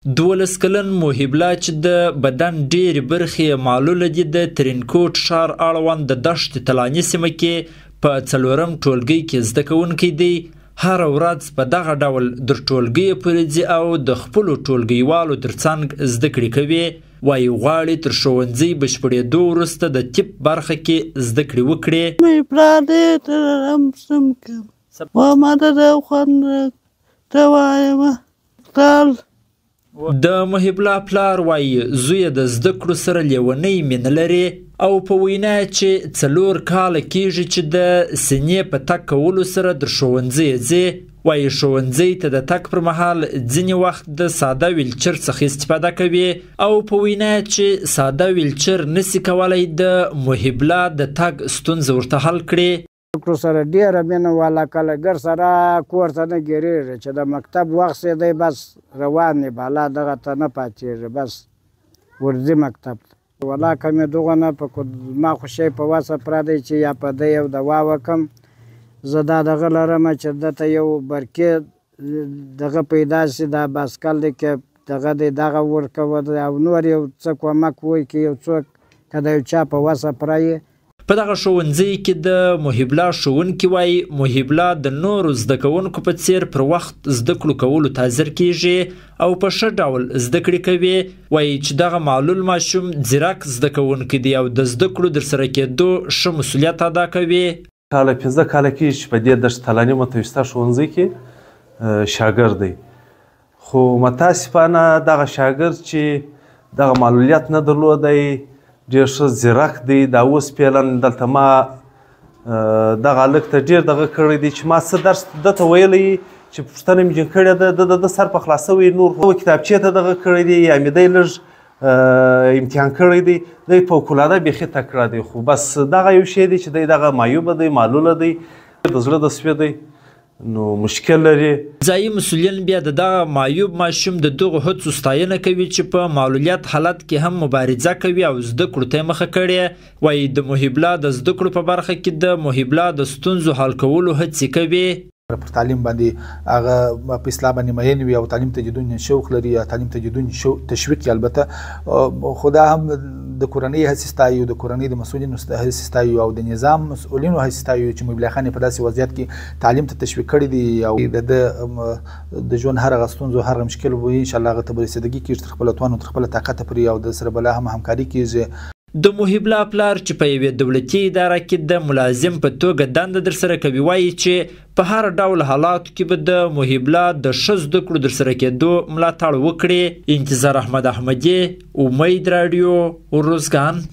12 کلن محب الله چې د بدن ډېرې برخې معلوله دي د ترینکوټ ښار اړوند د دشت طلاني سیمه کې په 4م ټولګي کې زده کوونکی دی. هره ورځ په دغه ډول در ټولګیو پورې ځي او د خپلو ټولګیوالو ترڅنګ زده کړې کوي. وایي غواړي تر ښوونځي بشپړېدو وروسته د طب برخه کې زده کړې وکړي. مې پلار دی ترم سم کړم و ما ته خوند ته وایم پلار د محب الله پلار وایي زوی د زده کړو سره لیونۍ مینه لري او په وینا چې 4 کاله کېږي چې د سینې په تګ کولو سره در ښوونځي ځي. وایي ښوونځي ته د تګ پر مهال ځینې وخت د ساده ویلچر څخه استفاده کوي او په وینا چې ساده ویلچر نسي کولی د محب الله د تګ ستونزه ورته حل کړي. کړو سره ډیره مینه والا کله ګر سره کور ته نه ګیرېږي چې د مکتب وخت یې دی بس روان یې بالا دغه ته نه پاتېږي بس ورځي مکتب ته ولا که مې دغه نه په ما خو شی په وسه پردی چې یا په ده یو دوا وکم زه دا دغه لرم چې دته یو برکې دغه پیدا شي دا باسکل دی کې دغه دی دغه ورکوه او نور یو څه کومک وکړي یو څوک که د یو چا په وسه پرایي. په دغه ښوونځي کې د محب الله ښوونکي وایي محب الله د نورو زده کوونکو په څیر پر وخت زده کړو کولو ته حاضر کیږي او په ښه ډول زده کړې کوي. وایي چې دغه معلول ماشوم ځیرک زده کوونکی دی او د زده کړو در سره کېدو ښه مسؤلیت ادا کوي. کاله 15 کاله کېږي چې په دې دشت طلاني متوسطه ښوونځي کې شاګرد دی خو متاسفانه دغه شاګرد چې دغه معلولیت نه درلودی ډېر ښه ځیرک دی. دا اوس فعلا دلته ما دغه هلک ته ډېر دغه کړی دی چې ما څه درس دته ویلی چې پوښتنه مې جن کړې ده د سر په خلاصوی نور کتابچې ته دغه کړی دی یا مې دی لږ امتحان کړی دی دی فوقالعاده بیخي تکړه دی خو بس دغه یو شی دی چې دی دغه معیوبه دی معلوله دی د زړه د سوی دی نو مشکل لري. ځایي مسؤلین بیا د دغه معیوب ماشوم د دغو هڅو ستاینه کوي چې په معلولیت حالت کې هم مبارزه کوي او زده کړو ته مخه کړي. وایي د محب الله د زده کړو په برخه کې د محب الله د ستونزو حل کولو هڅې کوي. پر تعلیم باندې هغه په اصلاح باندې مین وي او تعلیم ته جدون شوق لري یا تعلیم ته جدون تشویق البته خدا هم د کورنۍ هڅې ستایو د کورنۍ د مسؤلینو هڅې ستایو او د نظام مسؤلینو هڅې ستایو چې محب الله خان په داسې وضعیت کې تعلیم ته تشویق کړی دی او د ژوند هر هغه ستونزو هر هغه مشکل به انشاءالله هغه ته به رسېدګي کېږي تر خپله توان تر خپله طاقته پورې او د سره بله هم همکاري کېږي. د محب الله پلار چې په یوې دولتي اداره کې د ملازم په توګه دنده در سره کوي وایي چې په هر ډول حالاتو کې به د محب الله د ښه زده کړو در سره کېدو ملاتړ وکړي. انتظار احمد احمدي، امید راډیو، ارزګان.